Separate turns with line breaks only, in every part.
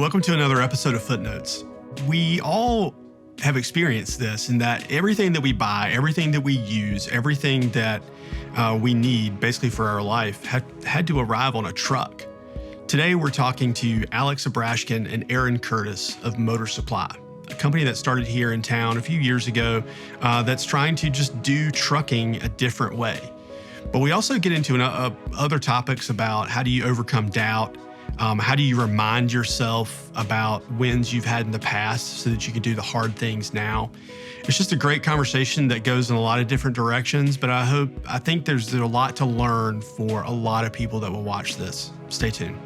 Welcome to another episode of Footnotes. We all have experienced this in that everything that we buy, everything that we use, everything that we need basically for our life had to arrive on a truck. Today, we're talking to Alex Abrashkin and Erin Curtis of Motor Supply, a company that started here in town a few years ago that's trying to just do trucking a different way. But we also get into other topics about how do you overcome doubt, how do you remind yourself about wins you've had in the past so that you can do the hard things now. It's just a great conversation that goes in a lot of different directions, but I think there's a lot to learn for a lot of people that will watch this. Stay tuned.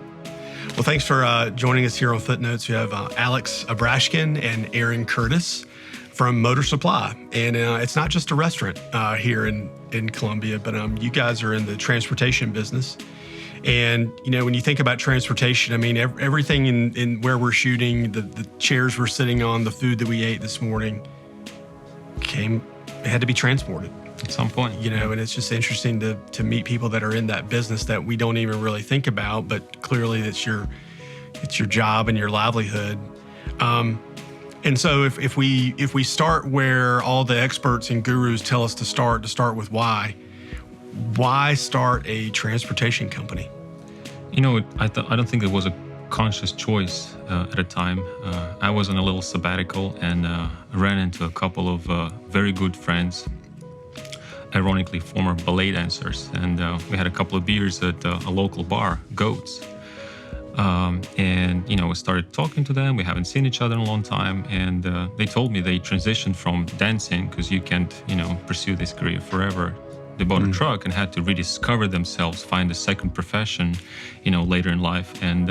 Well, thanks for joining us here on Footnotes. We have Alex Abrashkin and Erin Curtis from Motor Supply. And it's not just a restaurant here in Columbia, but you guys are in the transportation business. And, you know, when you think about transportation, I mean, everything in where we're shooting, the chairs we're sitting on, the food that we ate this morning had to be transported.
At some point.
You know, and it's just interesting to meet people that are in that business that we don't even really think about, but clearly it's your job and your livelihood. And so if we start where all the experts and gurus tell us to start with why start a transportation company?
You know, I don't think it was a conscious choice at a time. I was on a little sabbatical and ran into a couple of very good friends, ironically former ballet dancers, and we had a couple of beers at a local bar, Goats. And, you know, we started talking to them. We haven't seen each other in a long time. And they told me they transitioned from dancing, because you can't, you know, pursue this career forever. They bought a truck and had to rediscover themselves, find a second profession, you know, later in life. And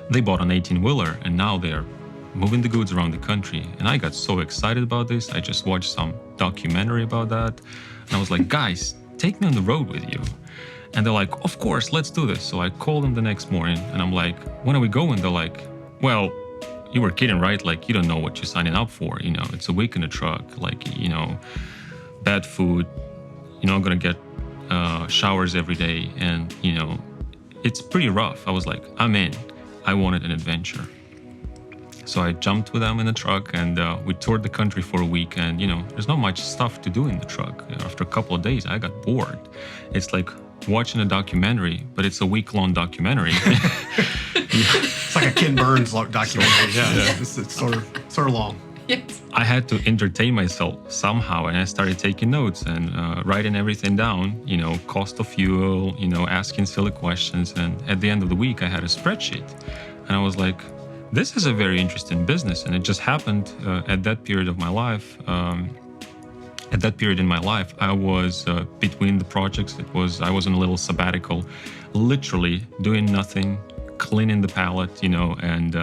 they bought an 18-wheeler, and now they're moving the goods around the country. And I got so excited about this. I just watched some documentary about that. And I was like, guys, take me on the road with you. And they're like, of course, let's do this. So I called them the next morning and I'm like, when are we going? They're like, well, you were kidding, right? Like, you don't know what you're signing up for. You know, it's a week in a truck, like, you know, bad food. You're not going to get showers every day. And, you know, it's pretty rough. I was like, I'm in. I wanted an adventure. So I jumped with them in the truck and we toured the country for a week. And, you know, there's not much stuff to do in the truck. After a couple of days, I got bored. It's like watching a documentary, but it's a week-long documentary.
It's like a Ken Burns documentary. Yeah. It's sort of long.
Yes.
I had to entertain myself somehow, and I started taking notes and writing everything down, you know, cost of fuel, you know, asking silly questions. And at the end of the week, I had a spreadsheet. And I was like, this is a very interesting business. And it just happened at that period of my life. At that period in my life, I was between the projects. I was in a little sabbatical, literally doing nothing, cleaning the palette, you know, and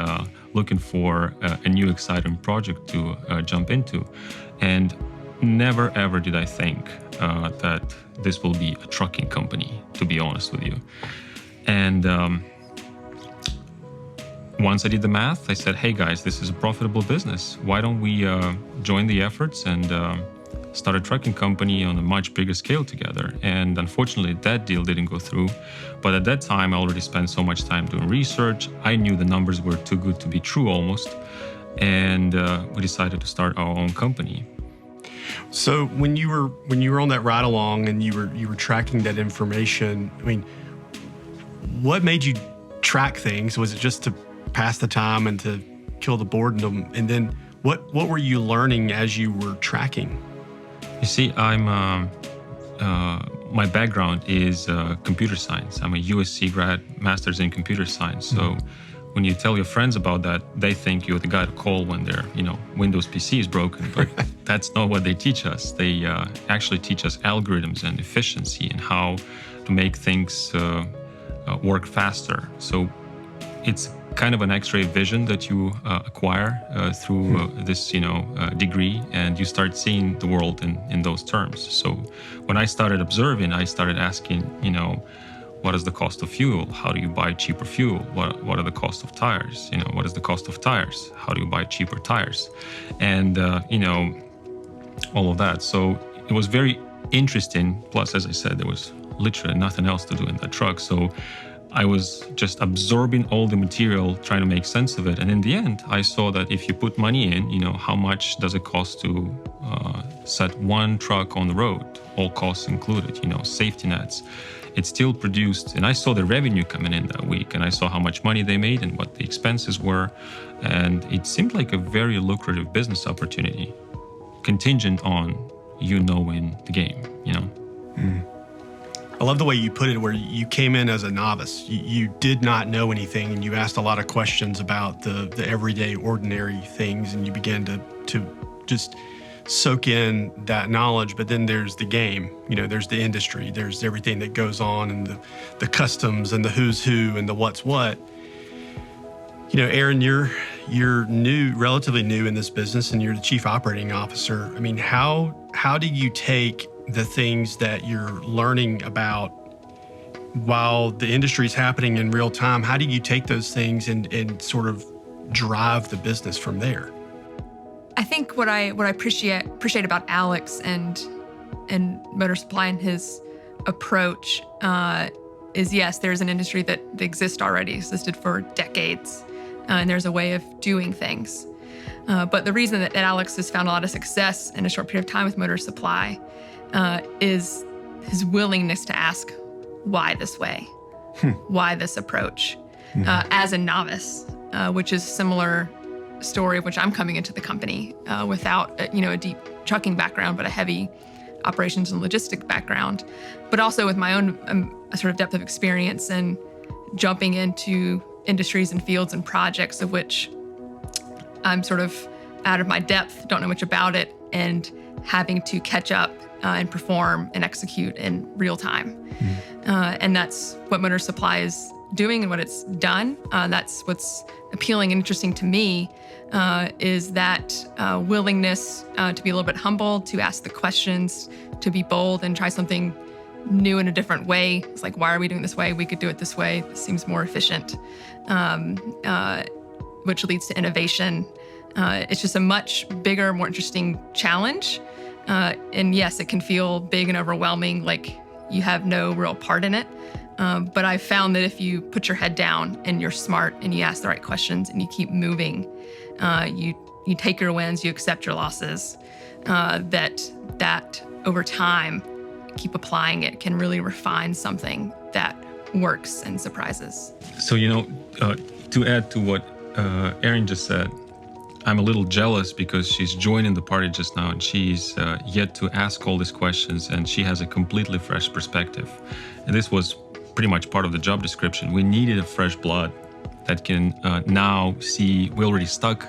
looking for a new exciting project to jump into. And never ever did I think that this will be a trucking company, to be honest with you. And once I did the math, I said, hey guys, this is a profitable business. Why don't we join the efforts and start a trucking company on a much bigger scale together? And unfortunately, that deal didn't go through. But at that time, I already spent so much time doing research. I knew the numbers were too good to be true almost. And we decided to start our own company.
So when you were on that ride along and you were tracking that information, I mean, what made you track things? Was it just to pass the time and to kill the boredom? And then what were you learning as you were tracking?
You see, my background is computer science. I'm a USC grad, master's in computer science. So when you tell your friends about that, they think you're the guy to call when their, you know, Windows PC is broken. But that's not what they teach us. They actually teach us algorithms and efficiency and how to make things work faster. So it's kind of an X-ray vision that you acquire through this, you know, degree, and you start seeing the world in those terms. So when I started observing, I started asking, you know, what is the cost of fuel? How do you buy cheaper fuel? What are the cost of tires? You know, what is the cost of tires? How do you buy cheaper tires? And you know, all of that. So it was very interesting. Plus, as I said, there was literally nothing else to do in that truck. So I was just absorbing all the material, trying to make sense of it. And in the end, I saw that if you put money in, how much does it cost to set one truck on the road, all costs included, safety nets. It still produced, and I saw the revenue coming in that week, and I saw how much money they made and what the expenses were. And it seemed like a very lucrative business opportunity, contingent on knowing the game,
I love the way you put it, where you came in as a novice. You did not know anything, and you asked a lot of questions about the everyday, ordinary things, and you began to just soak in that knowledge. But then there's the game, there's the industry, there's everything that goes on, and the customs and the who's who and the what's what. Erin, you're new, relatively new in this business, and you're the chief operating officer. I mean, how do you take the things that you're learning about while the industry is happening in real time? How do you take those things and sort of drive the business from there?
I think what I appreciate about Alex and Motor Supply and his approach is, yes, there's an industry that existed for decades, and there's a way of doing things. But the reason that Alex has found a lot of success in a short period of time with Motor Supply is his willingness to ask why this way, why this approach, as a novice, which is similar story of which I'm coming into the company without a deep trucking background, but a heavy operations and logistic background, but also with my own sort of depth of experience and jumping into industries and fields and projects of which I'm sort of out of my depth, don't know much about it, and having to catch up and perform and execute in real time. And that's what Motor Supply is doing and what it's done. That's what's appealing and interesting to me, is that willingness to be a little bit humble, to ask the questions, to be bold and try something new in a different way. It's like, why are we doing this way? We could do it this way. This seems more efficient, which leads to innovation. It's just a much bigger, more interesting challenge. And yes, it can feel big and overwhelming, like you have no real part in it. But I've found that if you put your head down and you're smart and you ask the right questions and you keep moving, you take your wins, you accept your losses, that over time, keep applying it can really refine something that works and surprises.
So, to add to what Erin just said, I'm a little jealous because she's joining the party just now and she's yet to ask all these questions, and she has a completely fresh perspective. And this was pretty much part of the job description. We needed a fresh blood that can now see we're already stuck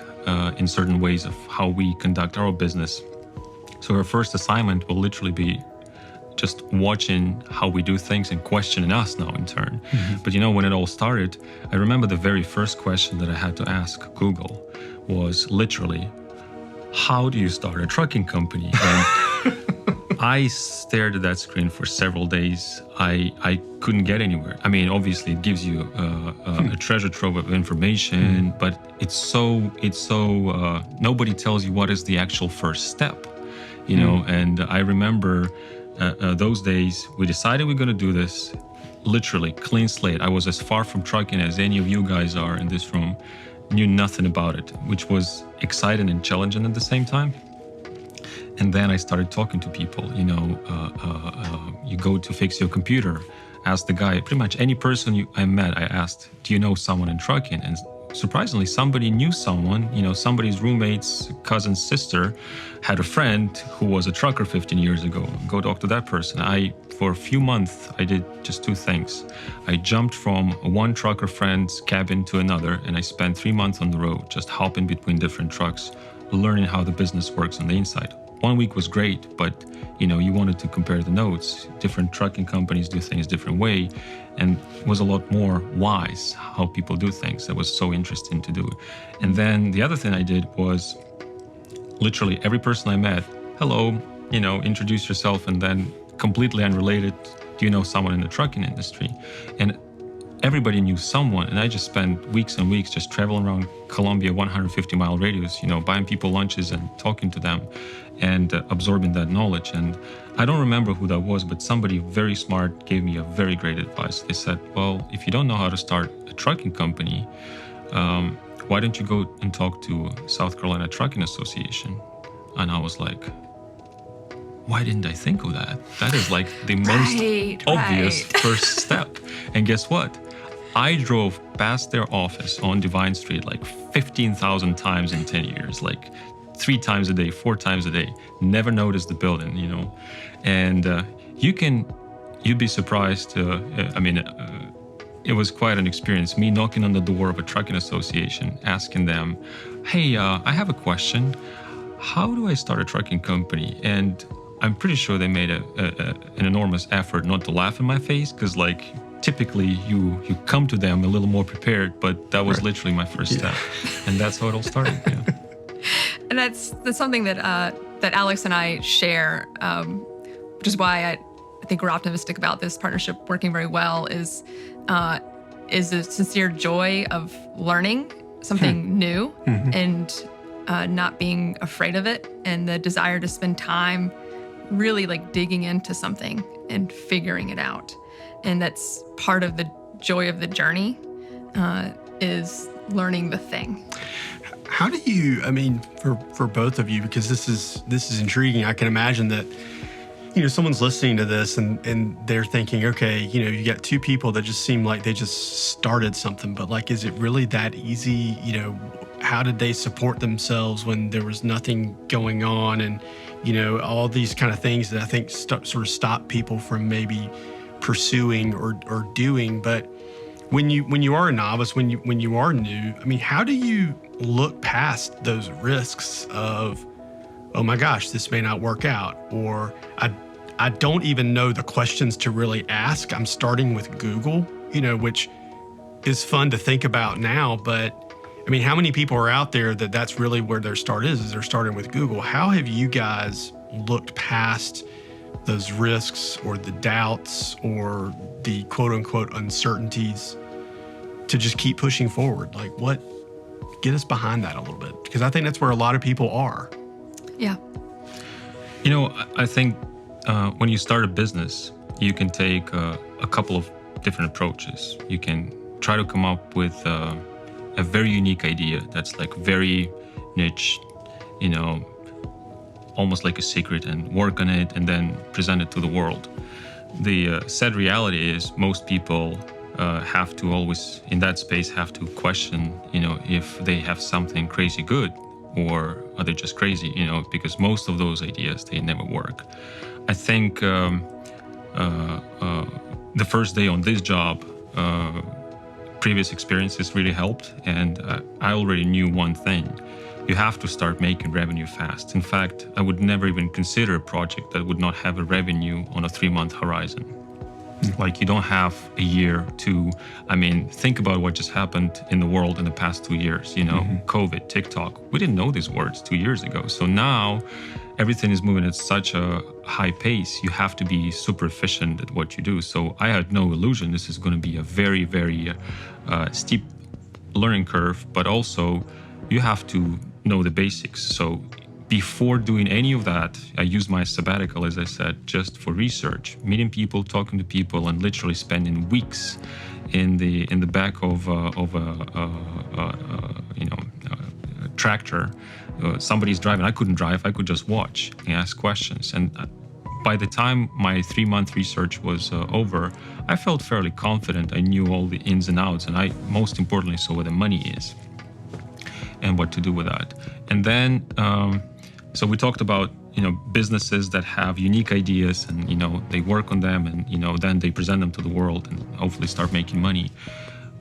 in certain ways of how we conduct our business. So her first assignment will literally be just watching how we do things and questioning us now in turn. But when it all started, I remember the very first question that I had to ask Google was literally, how do you start a trucking company? And I stared at that screen for several days. I couldn't get anywhere. I mean, obviously it gives you a treasure trove of information, but it's so nobody tells you what is the actual first step, and I remember those days, we decided we're going to do this, literally clean slate. I was as far from trucking as any of you guys are in this room, knew nothing about it, which was exciting and challenging at the same time. And then I started talking to people, you go to fix your computer, ask the guy, pretty much any person I met, I asked, do you know someone in trucking? And surprisingly, somebody knew someone, somebody's roommate's cousin's sister had a friend who was a trucker 15 years ago. Go talk to that person. For a few months, I did just two things. I jumped from one trucker friend's cabin to another, and I spent 3 months on the road, just hopping between different trucks, learning how the business works on the inside. 1 week was great, but you wanted to compare the notes. Different trucking companies do things different way, and it was a lot more wise how people do things. That was so interesting to do. And then the other thing I did was literally every person I met, hello, introduce yourself, and then completely unrelated, do you know someone in the trucking industry? And everybody knew someone, and I just spent weeks and weeks just traveling around Colombia, 150-mile radius, buying people lunches and talking to them and absorbing that knowledge. And I don't remember who that was, but somebody very smart gave me a very great advice. They said, well, if you don't know how to start a trucking company, why don't you go and talk to South Carolina Trucking Association? And I was like, why didn't I think of that? That is like the most obvious first step. And guess what? I drove past their office on Divine Street like 15,000 times in 10 years, like 3 times a day, 4 times a day. Never noticed the building, And you'd be surprised. It was quite an experience. Me knocking on the door of a trucking association, asking them, hey, I have a question. How do I start a trucking company? And I'm pretty sure they made an enormous effort not to laugh in my face, because typically you come to them a little more prepared, but that was literally my first step. And that's how it all started.
And that's something that Alex and I share, which is why I think we're optimistic about this partnership working very well, is a sincere joy of learning something new and not being afraid of it, and the desire to spend time really digging into something and figuring it out. And that's part of the joy of the journey, is learning the thing.
How do you, for both of you, because this is intriguing. I can imagine that, someone's listening to this and they're thinking, okay, you got 2 people that just seem like they just started something, but is it really that easy? How did they support themselves when there was nothing going on? And, all these kind of things that I think sort of stop people from maybe pursuing or doing. But when you are a novice, when you are new, how do you look past those risks of, oh my gosh, this may not work out, or I don't even know the questions to really ask. I'm starting with Google, which is fun to think about now, but how many people are out there that's really where their start is they're starting with Google? How have you guys looked past those risks or the doubts or the quote unquote uncertainties to just keep pushing forward? Get us behind that a little bit, because I think that's where a lot of people are.
Yeah.
I think when you start a business, you can take a couple of different approaches. You can try to come up with a very unique idea that's very niche, almost like a secret, and work on it and then present it to the world. The sad reality is most people have to always, in that space, have to question, if they have something crazy good, or are they just crazy, because most of those ideas, they never work. I think the first day on this job, previous experiences really helped, and I already knew one thing. You have to start making revenue fast. In fact, I would never even consider a project that would not have a revenue on a 3-month horizon. You don't have a year to, think about what just happened in the world in the past 2 years, COVID, TikTok. We didn't know these words 2 years ago. So now everything is moving at such a high pace. You have to be super efficient at what you do. So I had no illusion this is going to be a very, very steep learning curve, but also you have to know the basics. So before doing any of that, I used my sabbatical, as I said, just for research, meeting people, talking to people, and literally spending weeks in the back of a tractor. Somebody's driving. I couldn't drive. I could just watch and ask questions. And by the time my 3-month research was over, I felt fairly confident. I knew all the ins and outs, and I, most importantly, saw where the money is and what to do with that. And then, so we talked about, businesses that have unique ideas, and, they work on them, and, then they present them to the world and hopefully start making money.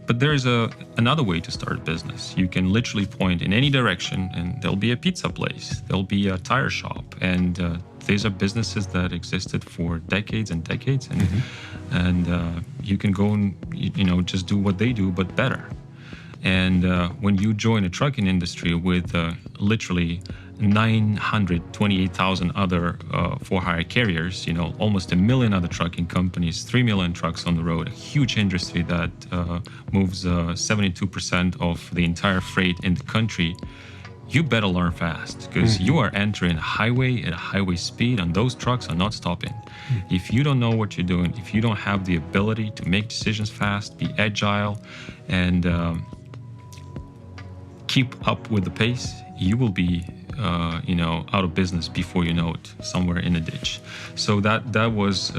But there is another way to start a business. You can literally point in any direction, and there'll be a pizza place, there'll be a tire shop, and these are businesses that existed for decades and decades, and you can go and just do what they do, but better. And when you join a trucking industry with literally 928,000 other for-hire carriers, almost 1 million other trucking companies, 3 million trucks on the road, a huge industry that moves 72% of the entire freight in the country. You better learn fast, because you are entering a highway at a highway speed, and those trucks are not stopping. If you don't know what you're doing, if you don't have the ability to make decisions fast, be agile, and keep up with the pace, you will be out of business before you know it, somewhere in a ditch. So that was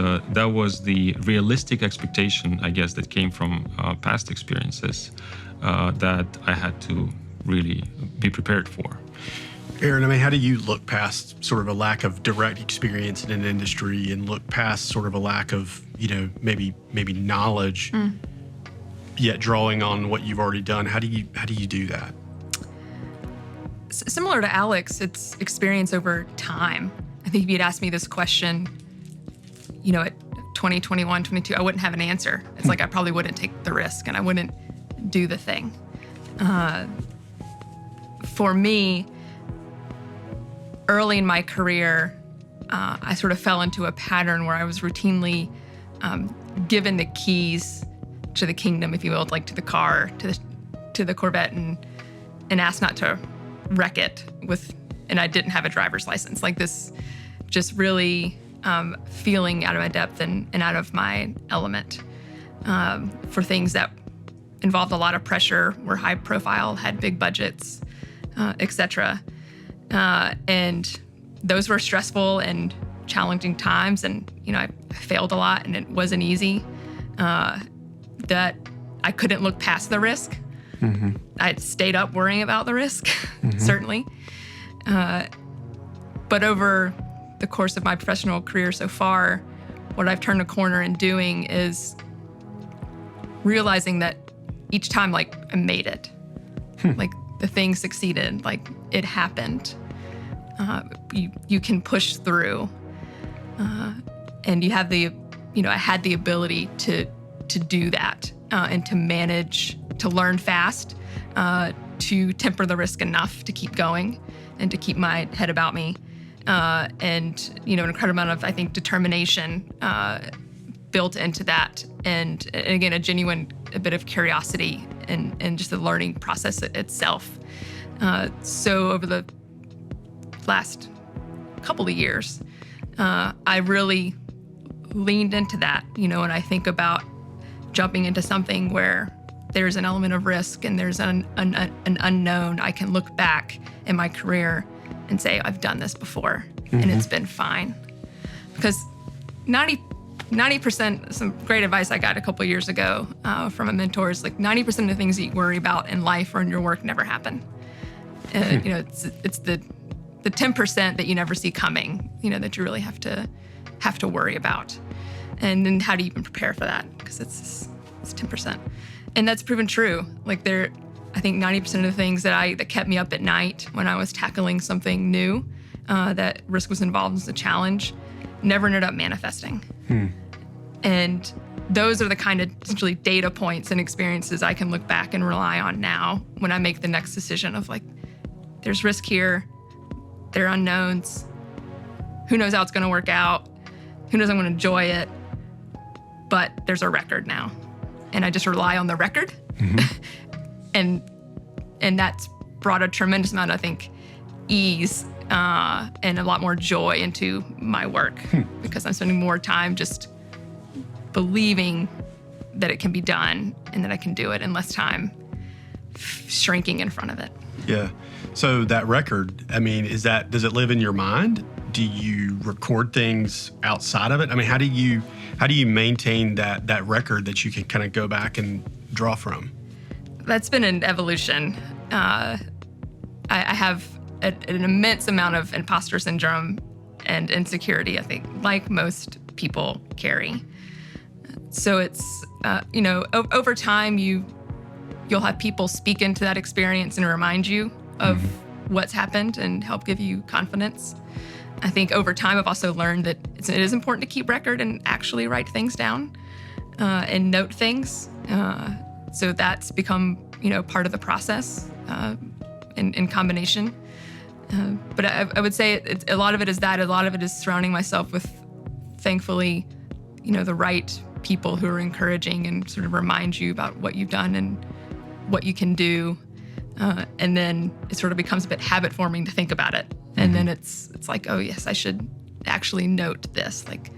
the realistic expectation, I guess, that came from past experiences that I had to really be prepared for.
Erin, I mean, how do you look past sort of a lack of direct experience in an industry and look past sort of a lack of, maybe knowledge, yet drawing on what you've already done? How do you do that?
Similar to Alex, it's experience over time. I think if you'd asked me this question, at 20, 21, 22, I wouldn't have an answer. It's like I probably wouldn't take the risk and I wouldn't do the thing. For me, early in my career, I sort of fell into a pattern where I was routinely given the keys to the kingdom, if you will, like to the car, to the Corvette, and asked not to wreck it and I didn't have a driver's license. Like this, just really feeling out of my depth and out of my element for things that involved a lot of pressure, were high profile, had big budgets, etc. And those were stressful and challenging times. And, I failed a lot and it wasn't easy. That I couldn't look past the risk. I stayed up worrying about the risk, certainly. But over the course of my professional career so far, what I've turned a corner in doing is realizing that each time, like, I made it. Like, the thing succeeded, like, it happened. You can push through. And you have I had the ability to do that and to manage, to learn fast, to temper the risk enough to keep going and to keep my head about me. And, an incredible amount of, I think, determination built into that. And again, a bit of curiosity and just the learning process itself. So over the last couple of years, I really leaned into that, and I think about jumping into something where there's an element of risk and there's an unknown. I can look back in my career and say, I've done this before and it's been fine. Because 90%, some great advice I got a couple of years ago from a mentor is like 90% of the things that you worry about in life or in your work never happen. It's the 10% that you never see coming, that you really have to worry about. And then how do you even prepare for that? Because it's 10%. And that's proven true. Like I think 90% of the things that kept me up at night when I was tackling something new, that risk was involved as a challenge, never ended up manifesting. And those are the kind of essentially data points and experiences I can look back and rely on now when I make the next decision of like, there's risk here, there are unknowns, who knows how it's gonna work out, who knows I'm gonna enjoy it, but there's a record now. And I just rely on the record. and that's brought a tremendous amount, I think, ease and a lot more joy into my work because I'm spending more time just believing that it can be done and that I can do it and less time shrinking in front of it.
Yeah. So that record, I mean, does it live in your mind? Do you record things outside of it? I mean, how do you maintain that record that you can kind of go back and draw from?
That's been an evolution. I have an immense amount of imposter syndrome and insecurity, I think, like most people carry. So it's, over time, you'll have people speak into that experience and remind you of what's happened and help give you confidence. I think over time, I've also learned that it is important to keep record and actually write things down and note things. So that's become, part of the process in combination. But I would say a lot of it is that. A lot of it is surrounding myself with, thankfully, the right people who are encouraging and sort of remind you about what you've done and what you can do. And then it sort of becomes a bit habit forming to think about it. And then it's like, oh yes, I should actually note this. Like,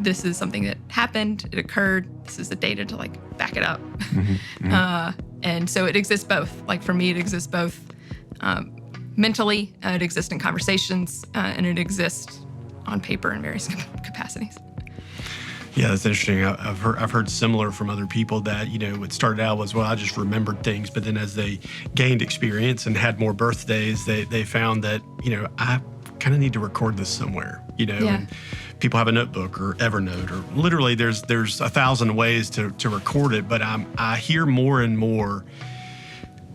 this is something that happened, it occurred, this is the data to like back it up. And so it exists both. Like for me, it exists both mentally, it exists in conversations, and it exists on paper in various capacities.
Yeah, that's interesting. I've heard similar from other people that, what started out was, well, I just remembered things, but then as they gained experience and had more birthdays, they found that, I kind of need to record this somewhere, and people have a notebook or Evernote, or literally there's 1,000 ways to record it. But I hear more and more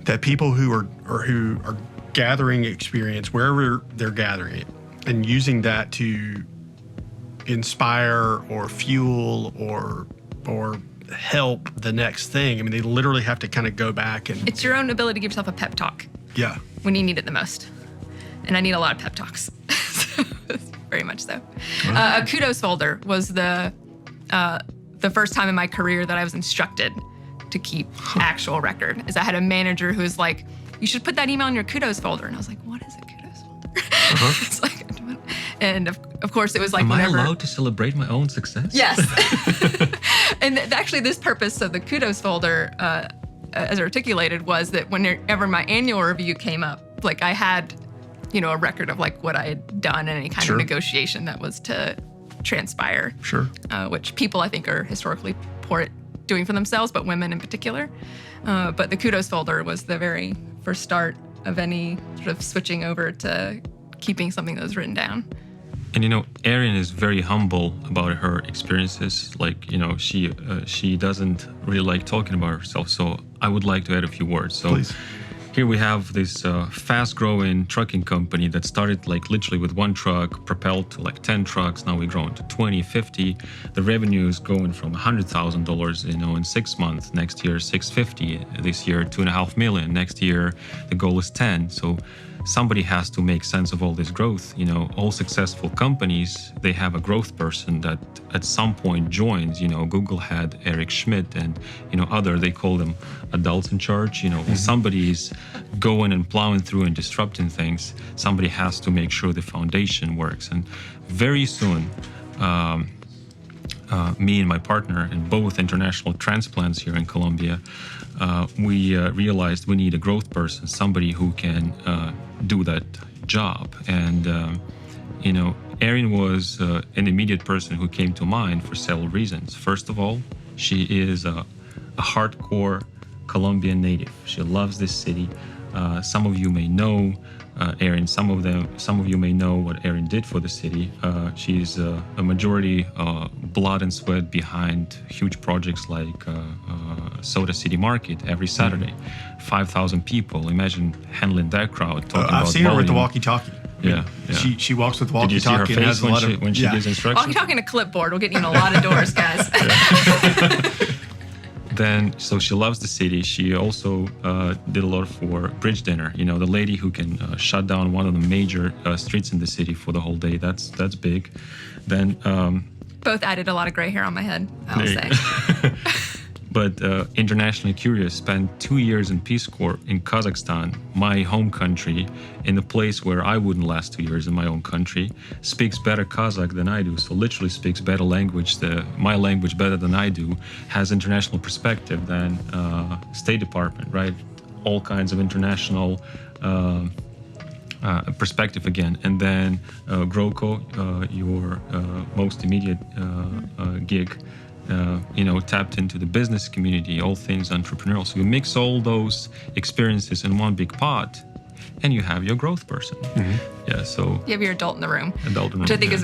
that people who are gathering experience wherever they're gathering it and using that to inspire or fuel or help the next thing. I mean, they literally have to kind of go back and...
It's your own ability to give yourself a pep talk.
Yeah.
When you need it the most. And I need a lot of pep talks. Very much so. A kudos folder was the first time in my career that I was instructed to keep actual record. Is I had a manager who was like, you should put that email in your kudos folder. And I was like, what is a kudos folder? It's like, and of course, it was like,
am
whenever...
I allowed to celebrate my own success?
Yes. And actually, this purpose of the kudos folder, as articulated, was that whenever my annual review came up, like I had, a record of like what I had done and any kind of negotiation that was to transpire.
Sure.
Which people I think are historically poor at doing for themselves, but women in particular. But the kudos folder was the very first start of any sort of switching over to keeping something that was written down.
And Erin is very humble about her experiences. Like, she doesn't really like talking about herself. So I would like to add a few words. So
Please.
Here we have this fast-growing trucking company that started like literally with one truck, propelled to like 10 trucks. Now we're growing to 20, 50. The revenue is going from $100,000, in 6 months. Next year, $650,000. This year, $2.5 million. Next year, the goal is 10. So somebody has to make sense of all this growth. All successful companies, they have a growth person that at some point joins. Google had Eric Schmidt and, they call them adults in charge. When somebody is going and plowing through and disrupting things, somebody has to make sure the foundation works. And very soon, me and my partner in both international transplants here in Colombia, we realized we need a growth person, somebody who can do that job. And, Erin was an immediate person who came to mind for several reasons. First of all, she is a hardcore Colombian native. She loves this city. Some of you may know Erin. Some of you may know what Erin did for the city. She's a majority blood and sweat behind huge projects like Soda City Market every Saturday. 5,000 people. Imagine handling that crowd.
I've seen her with the walkie-talkie.
Yeah.
She walks with the
Did you see her
walkie-talkie and
face
has a lot of...
when she gives instructions?
Walkie-talkie and a clipboard will get you in a lot of doors, guys.
Then, so she loves the city. She also did a lot for Bridge Dinner. The lady who can shut down one of the major streets in the city for the whole day. That's big. Then
both added a lot of gray hair on my head, I'll say.
But internationally curious, spent 2 years in Peace Corps in Kazakhstan, my home country, in a place where I wouldn't last 2 years in my own country, speaks better Kazakh than I do, so literally speaks better language, my language better than I do, has international perspective than State Department, right? All kinds of international perspective again. And then GrowCo, your most immediate gig, tapped into the business community, all things entrepreneurial. So you mix all those experiences in one big pot, and you have your growth person. Yeah. So
you have your adult in the room.
Adult in the room.
Which I think is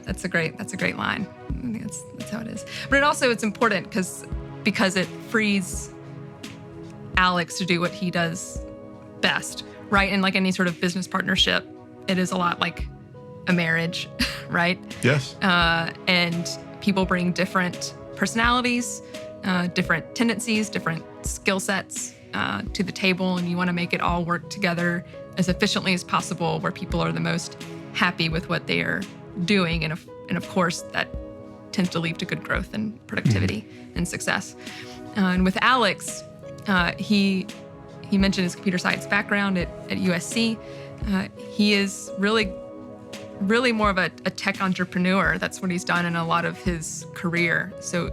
that's a great line. I think that's how it is. But it's important because it frees Alex to do what he does best, right? And like any sort of business partnership, it is a lot like a marriage, right?
Yes.
And people bring different personalities, different tendencies, different skill sets to the table, and you want to make it all work together as efficiently as possible, where people are the most happy with what they are doing, and of course that tends to lead to good growth and productivity and success. And with Alex, he mentioned his computer science background at USC. He is really more of a tech entrepreneur. That's what he's done in a lot of his career. So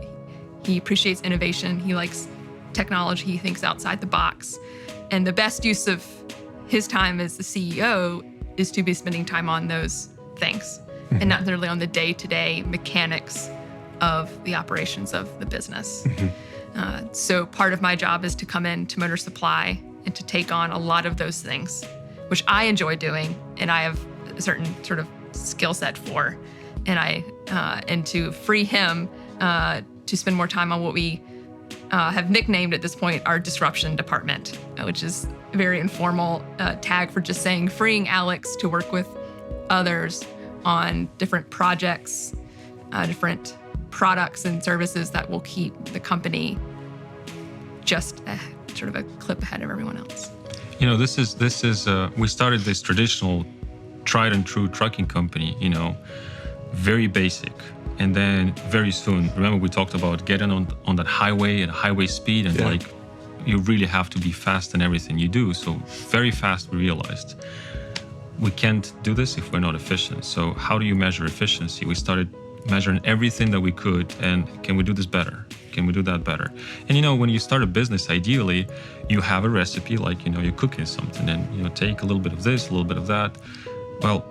he appreciates innovation. He likes technology. He thinks outside the box. And the best use of his time as the CEO is to be spending time on those things and not literally on the day-to-day mechanics of the operations of the business. So part of my job is to come in to Motor Supply and to take on a lot of those things, which I enjoy doing, and I have a certain sort of skill set for, and to free him to spend more time on what we have nicknamed at this point our disruption department, which is a very informal tag for just saying freeing Alex to work with others on different projects, different products and services that will keep the company just sort of a clip ahead of everyone else.
You know, this is we started this traditional tried and true trucking company, you know, very basic. And then very soon, remember we talked about getting on that highway at highway speed, and like you really have to be fast in everything you do. So very fast we realized we can't do this if we're not efficient. So how do you measure efficiency? We started measuring everything that we could, and can we do this better? Can we do that better? And you know, when you start a business, ideally you have a recipe, like, you know, you're cooking something and, you know, take a little bit of this, a little bit of that. Well,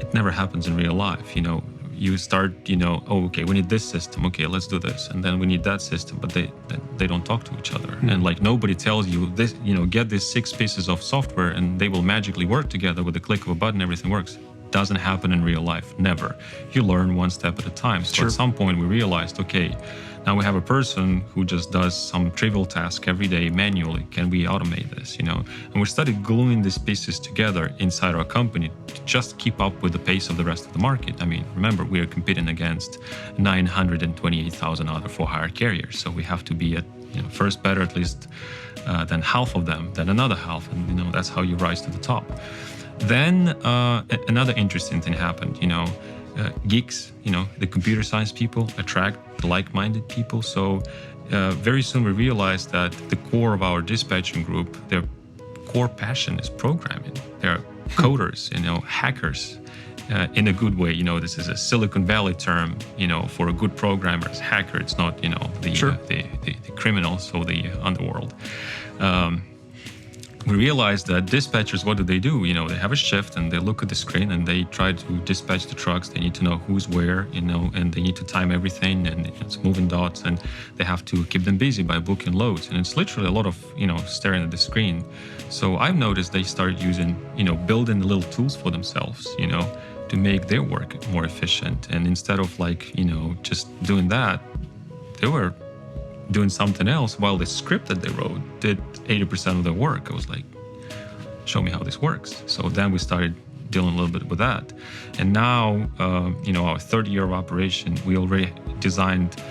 it never happens in real life. You know, you start, you know, oh, okay, we need this system. Okay, let's do this. And then we need that system, but they don't talk to each other. And like nobody tells you this, you know, get these 6 pieces of software and they will magically work together with the click of a button, everything works. Doesn't happen in real life, never. You learn one step at a time. So at some point we realized, okay, now we have a person who just does some trivial task every day manually. Can we automate this, you know? And we started gluing these pieces together inside our company to just keep up with the pace of the rest of the market. I mean, remember, we are competing against 928,000 other for-hire carriers. So we have to be at, you know, first better at least than half of them, then another half. And, you know, that's how you rise to the top. Then another interesting thing happened, you know, geeks, you know, the computer science people attract the like-minded people. So very soon we realized that the core of our dispatching group, their core passion is programming. They're coders, you know, hackers in a good way. You know, this is a Silicon Valley term, you know, for a good programmer is hacker. It's not, you know, the criminals or the underworld. We realized that dispatchers, what do? You know, they have a shift and they look at the screen and they try to dispatch the trucks. They need to know who's where, you know, and they need to time everything, and it's moving dots, and they have to keep them busy by booking loads. And it's literally a lot of, you know, staring at the screen. So I've noticed they start using, you know, building the little tools for themselves, you know, to make their work more efficient. And instead of like, you know, just doing that, they were doing something else while the script that they wrote did 80% of their work. I was like, show me how this works. So then we started dealing a little bit with that. And now, you know, our third year of operation, we already designed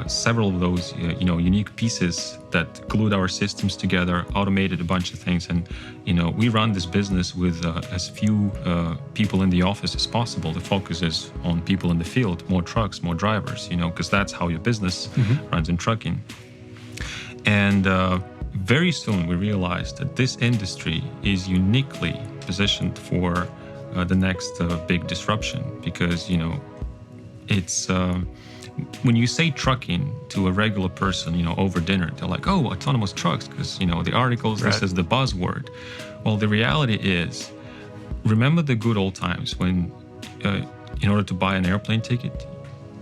several of those, you know, unique pieces that glued our systems together, automated a bunch of things. And, you know, we run this business with as few people in the office as possible. The focus is on people in the field, more trucks, more drivers, you know, because that's how your business runs in trucking. And very soon we realized that this industry is uniquely positioned for the next big disruption, because, you know, it's when you say trucking to a regular person, you know, over dinner, they're like, oh, autonomous trucks, because, you know, the articles, this is the buzzword. Well, the reality is, remember the good old times when in order to buy an airplane ticket,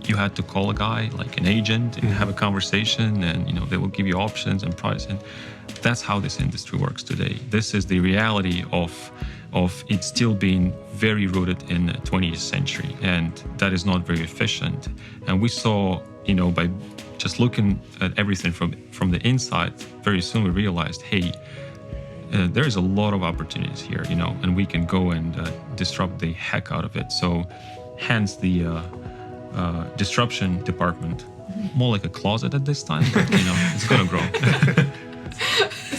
you had to call a guy, like an agent, and have a conversation, and, you know, they will give you options and price. And that's how this industry works today. This is the reality of it still being very rooted in the 20th century, and that is not very efficient. And we saw, you know, by just looking at everything from the inside, very soon we realized, hey, there is a lot of opportunities here, you know, and we can go and disrupt the heck out of it. So hence the disruption department, more like a closet at this time, but, you know, it's gonna grow.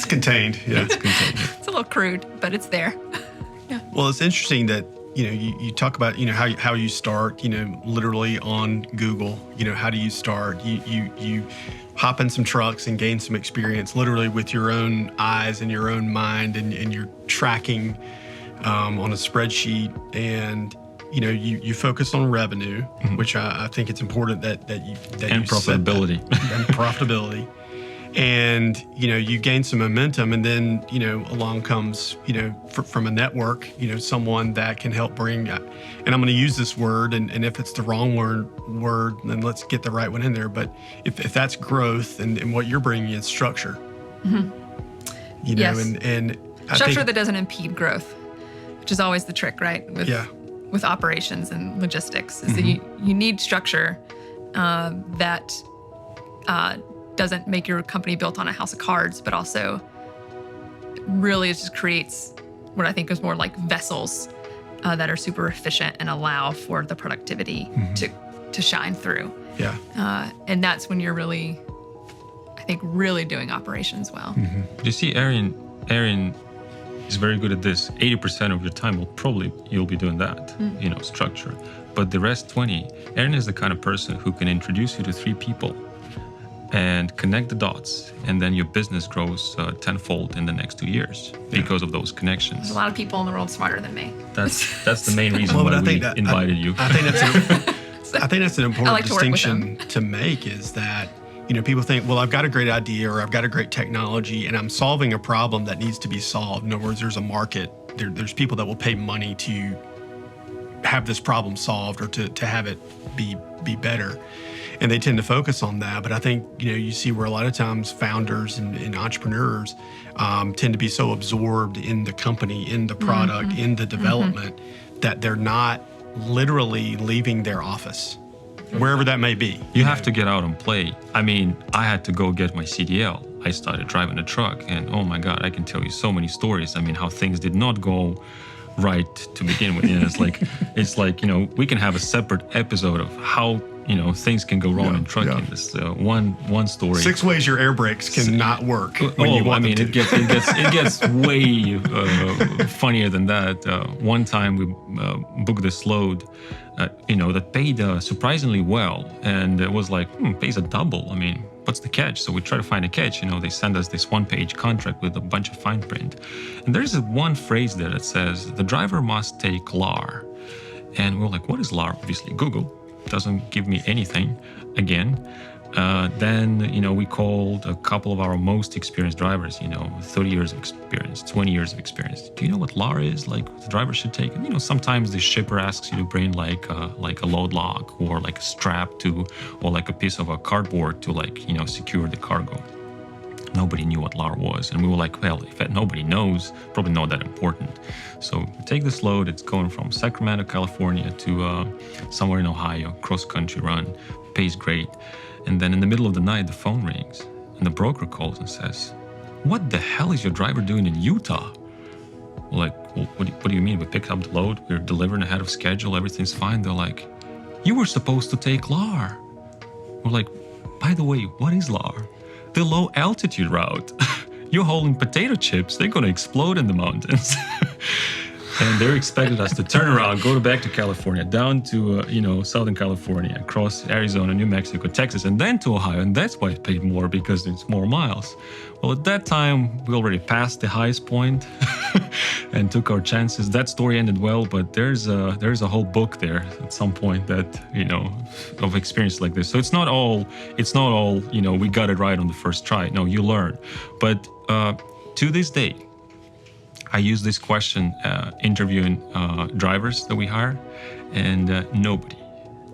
It's contained. Yeah.
It's contained.
It's a little crude, but it's there.
Well, it's interesting that, you talk about, how you start, literally on Google, how do you start? You hop in some trucks and gain some experience literally with your own eyes and your own mind, and you're tracking on a spreadsheet, and you focus on revenue, which I think it's important that you
And profitability.
And profitability. And, you gain some momentum, and then, along comes, from a network, someone that can help bring, and I'm going to use this word, and if it's the wrong word, then let's get the right one in there. But if that's growth, and what you're bringing is structure,
Yes.
and I
Structure
think,
that doesn't impede growth, which is always the trick, right? With operations and logistics, is that you need structure that doesn't make your company built on a house of cards, but also really just creates what I think is more like vessels that are super efficient and allow for the productivity to shine through.
Yeah.
And that's when you're really, I think, really doing operations well.
You see, Erin is very good at this. 80% of your time you'll be doing that, structure. But the rest 20, Erin is the kind of person who can introduce you to 3 people and connect the dots, and then your business grows tenfold in the next 2 years because of those connections.
There's a lot of people in the world smarter than me.
That's the main reason why we invited you.
I think that's an important
like to work with
distinction to make, is that, people think, well, I've got a great idea, or I've got a great technology, and I'm solving a problem that needs to be solved. In other words, there's a market. There's people that will pay money to have this problem solved, or to have it be better. And they tend to focus on that. But I think, you see where a lot of times founders and entrepreneurs tend to be so absorbed in the company, in the product, in the development, that they're not literally leaving their office, wherever that may be.
You have to get out and play. I mean, I had to go get my CDL. I started driving a truck, and oh my God, I can tell you so many stories. I mean, how things did not go right to begin with. It's like, we can have a separate episode of how, things can go wrong in trucking. This one story.
6 ways your air brakes cannot work when you want them to.
It gets way funnier than that. One time we booked this load, that paid surprisingly well, and it was like, pays a double. I mean, what's the catch? So we try to find a catch. They send us this 1-page contract with a bunch of fine print, and there's one phrase there that says the driver must take LAR, and we're like, what is LAR? Obviously, Google doesn't give me anything again. Then, we called a couple of our most experienced drivers, 30 years of experience, 20 years of experience. Do you know what LAR is? Like, the driver should take? And, sometimes the shipper asks you to bring like a load lock, or like a strap to, or like a piece of a cardboard to secure the cargo. Nobody knew what LAR was. And we were like, well, if nobody knows, probably not that important. So we take this load. It's going from Sacramento, California to somewhere in Ohio, cross-country run, pays great. And then in the middle of the night, the phone rings, and the broker calls and says, what the hell is your driver doing in Utah? We're like, well, what do you mean? We picked up the load. We're delivering ahead of schedule. Everything's fine. They're like, you were supposed to take LAR. We're like, by the way, what is LAR? The low altitude route. You're hauling potato chips. They're going to explode in the mountains. And they're expected us to turn around, go back to California, down to, Southern California, across Arizona, New Mexico, Texas, and then to Ohio. And that's why it paid more, because it's more miles. Well, at that time, we already passed the highest point and took our chances. That story ended well, but there's a whole book there at some point that, of experience like this. So it's not all, we got it right on the first try. No, you learn. But to this day, I use this question interviewing drivers that we hire, and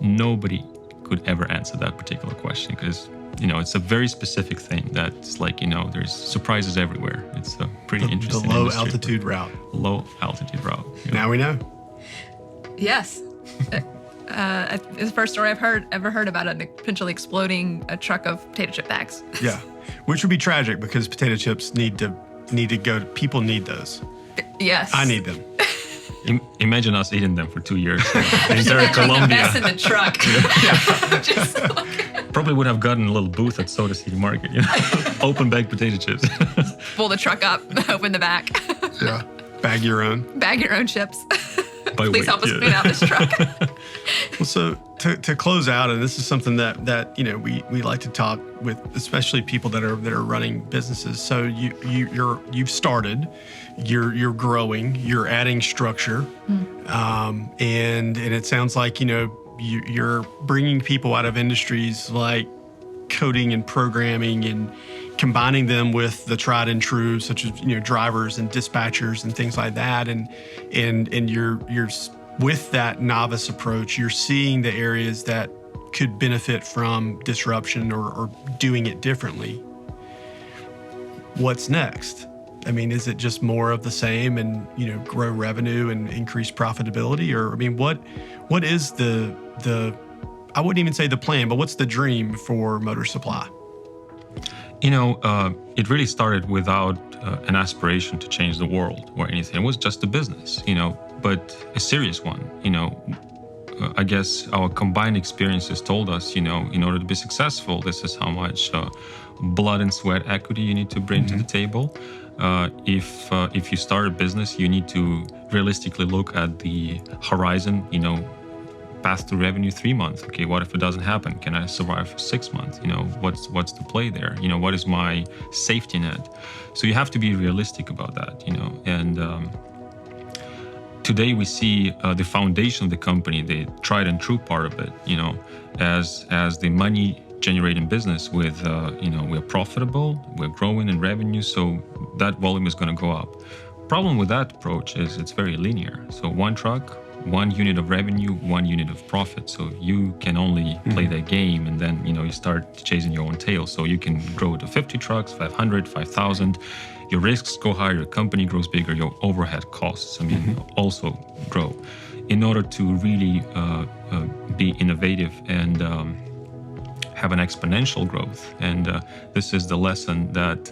nobody could ever answer that particular question, because it's a very specific thing that's like, there's surprises everywhere. It's a pretty interesting
The low
industry.
altitude route.
Low altitude route.
Now we know.
Yes. It's the first story I've ever heard about it potentially exploding a truck of potato chip bags.
Yeah, which would be tragic, because potato chips need to go. People need those.
Yes.
I need them.
Imagine us eating them for 2 years. The entire Colombia.
Mess in the truck. Just like,
Probably would have gotten a little booth at Soda City Market, open bag potato chips.
Pull the truck up, open the back.
Yeah. Bag your own.
Bag your own chips.
By
Please
weight,
help us clean out this truck.
Well, so to close out, and this is something that we like to talk with, especially people that are running businesses. So you've started, you're growing, you're adding structure, and it sounds like you're bringing people out of industries like coding and programming and combining them with the tried and true, such as drivers and dispatchers and things like that, and you're with that novice approach, you're seeing the areas that could benefit from disruption or doing it differently. What's next? I mean, is it just more of the same and grow revenue and increase profitability, or I mean, what is the I wouldn't even say the plan, but what's the dream for Motor Supply?
It really started without an aspiration to change the world or anything. It was just a business, but a serious one. I guess our combined experiences told us, in order to be successful, this is how much blood and sweat equity you need to bring to the table. If you start a business, you need to realistically look at the horizon, path to revenue 3 months. Okay, what if it doesn't happen? Can I survive for 6 months? What's the play there? What is my safety net? So you have to be realistic about that, and today we see the foundation of the company, the tried and true part of it, as the money generating business with, we're profitable, we're growing in revenue, so that volume is going to go up. Problem with that approach is it's very linear. So one truck, 1 unit of revenue, 1 unit of profit. So you can only play that game, and then you start chasing your own tail. So you can grow to 50 trucks, 500, 5,000. Your risks go higher, your company grows bigger, your overhead costs, also grow. In order to really be innovative and have an exponential growth, and this is the lesson that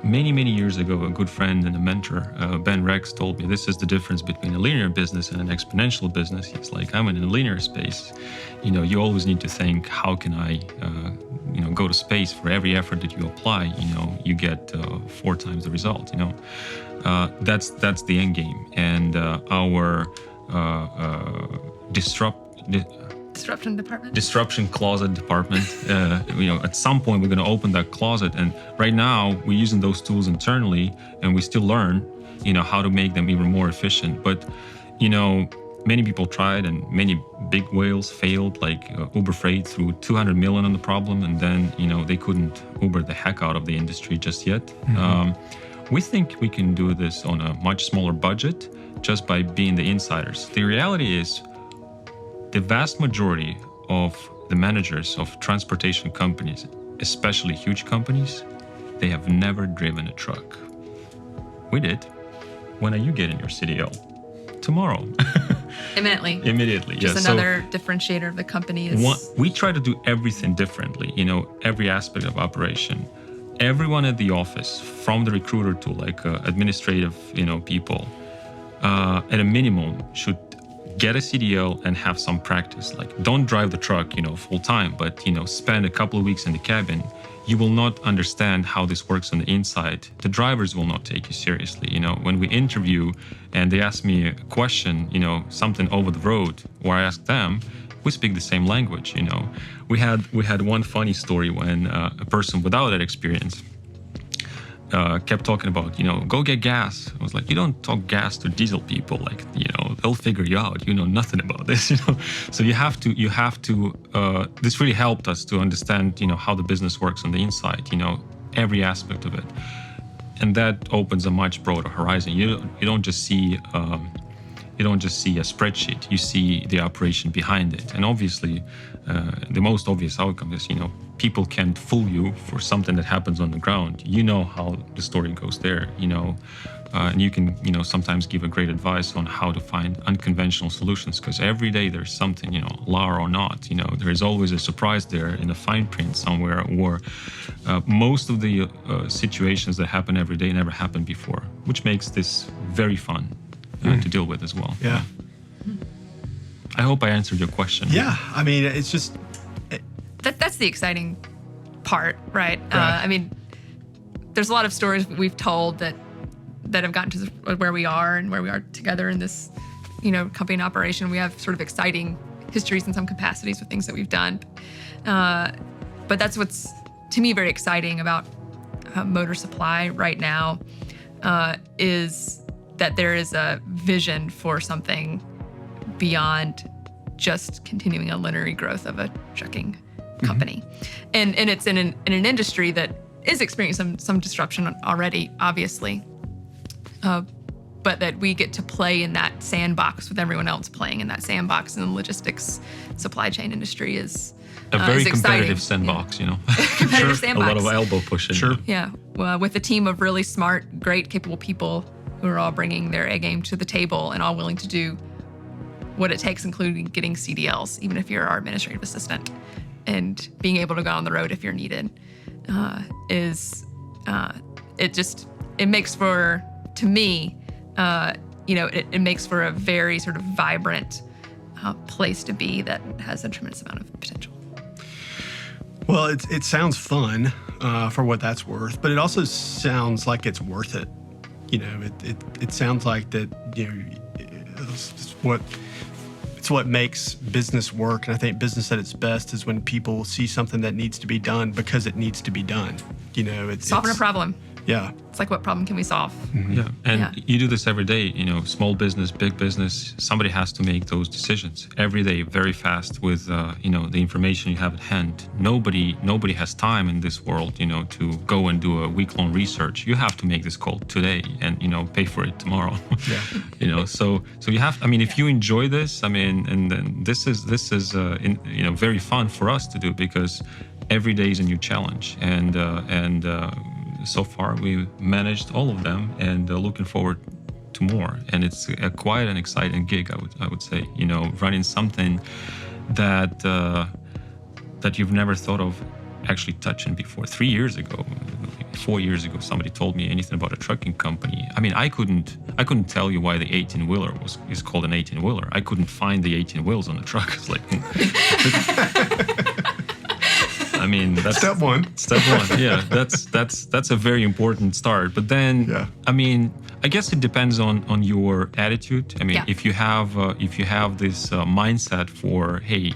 many years ago, a good friend and a mentor, Ben Rex, told me this is the difference between a linear business and an exponential business. He's like, I'm in a linear space. You always need to think, how can I, go to space? For every effort that you apply, you get 4 times the result. That's the end game. And our disruption closet department. At some point we're going to open that closet, and right now we're using those tools internally, and we still learn, how to make them even more efficient. But, many people tried, and many big whales failed, like Uber Freight threw $200 million on the problem, and then, they couldn't Uber the heck out of the industry just yet. We think we can do this on a much smaller budget just by being the insiders. The reality is, the vast majority of the managers of transportation companies, especially huge companies, they have never driven a truck. We did. When are you getting your CDL? Tomorrow. Immediately.
Just another differentiator of the company is...
We try to do everything differently, every aspect of operation. Everyone at the office, from the recruiter to administrative, people, at a minimum should get a CDL and have some practice. Don't drive the truck, full time, but, spend a couple of weeks in the cabin. You will not understand how this works on the inside. The drivers will not take you seriously. When we interview and they ask me a question, something over the road, or I ask them, we speak the same language. We had one funny story when a person without that experience kept talking about, go get gas. I was like, you don't talk gas to diesel people. They'll figure you out. You know nothing about this, So you have to, this really helped us to understand, how the business works on the inside, every aspect of it. And that opens a much broader horizon. You don't just see a spreadsheet. You see the operation behind it. And obviously, the most obvious outcome is, people can't fool you for something that happens on the ground. You know how the story goes there, and you can, sometimes give a great advice on how to find unconventional solutions, because every day there's something, law or not, there is always a surprise there in a fine print somewhere, or most of the situations that happen every day never happened before, which makes this very fun to deal with as well.
Yeah.
I hope I answered your question.
Yeah. I mean, it's just...
that's the exciting part, right? I mean, there's a lot of stories we've told that have gotten to where we are and where we are together in this, company and operation. We have sort of exciting histories in some capacities with things that we've done. But that's what's, to me, very exciting about Motor Supply right now, is that there is a vision for something beyond just continuing a linear growth of a trucking company. And it's in an industry that is experiencing some disruption already, obviously. But that we get to play in that sandbox with everyone else playing in that sandbox, and the logistics supply chain industry is
a very
is
competitive
exciting.
sandbox,
Competitive sandbox.
A lot of elbow pushing.
Sure.
Yeah, well, with a team of really smart, great, capable people who are all bringing their A game to the table and all willing to do what it takes, including getting CDLs, even if you're our administrative assistant, and being able to go on the road if you're needed, it makes for, to me, it makes for a very sort of vibrant place to be that has a tremendous amount of potential.
Well, it sounds fun for what that's worth, but it also sounds like it's worth it. It sounds like that. It's what makes business work, and I think business at its best is when people see something that needs to be done because it needs to be done.
Solving a problem.
Yeah.
It's like, what problem can we solve?
Yeah, and you do this every day. Small business, big business. Somebody has to make those decisions every day, very fast, with the information you have at hand. Nobody has time in this world, to go and do a week-long research. You have to make this call today, and pay for it tomorrow.
Yeah.
So you have. I mean, if you enjoy this, and then this is very fun for us to do, because every day is a new challenge, and so far we managed all of them, and looking forward to more. And it's quite an exciting gig, I would say. Running something that you've never thought of actually touching before. 3 years ago, 4 years ago, somebody told me anything about a trucking company. I mean, I couldn't tell you why the 18-wheeler is called an 18-wheeler. I couldn't find the 18 wheels on the truck. It's like. I mean, that's
step one.
Step one, yeah. That's a very important start. But then, I mean, I guess it depends on your attitude. I mean, if you have this mindset for, hey,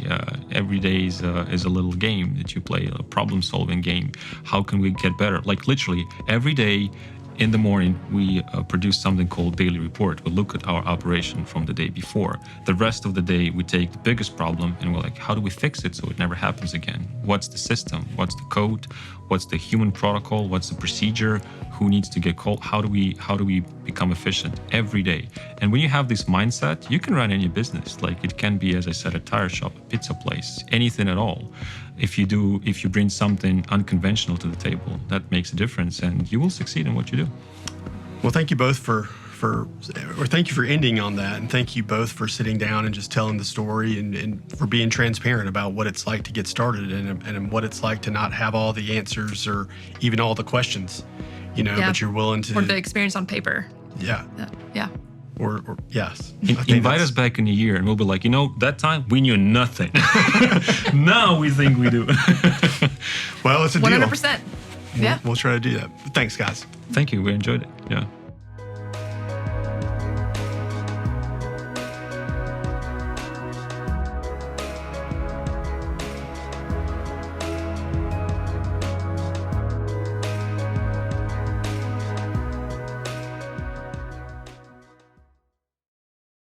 every day is a little game that you play, a problem-solving game. How can we get better? Like literally every day. In the morning, we produce something called daily report. We look at our operation from the day before. The rest of the day, we take the biggest problem and we're like, how do we fix it so it never happens again? What's the system? What's the code? What's the human protocol? What's the procedure? Who needs to get called? How do we become efficient every day? And when you have this mindset, you can run any business. Like it can be, as I said, a tire shop, a pizza place, anything at all. If you bring something unconventional to the table, that makes a difference, and you will succeed in what you do.
Well, thank you both thank you for ending on that, and thank you both for sitting down and just telling the story, and for being transparent about what it's like to get started, and what it's like to not have all the answers or even all the questions, but you're willing to.
Or the experience on paper.
Yeah.
Yeah.
Or yes.
Invite us back in a year and we'll be like, that time we knew nothing. Now we think we do.
Well, it's a deal.
100%. Yeah.
We'll try to do that. Thanks, guys.
Thank you. We enjoyed it. Yeah.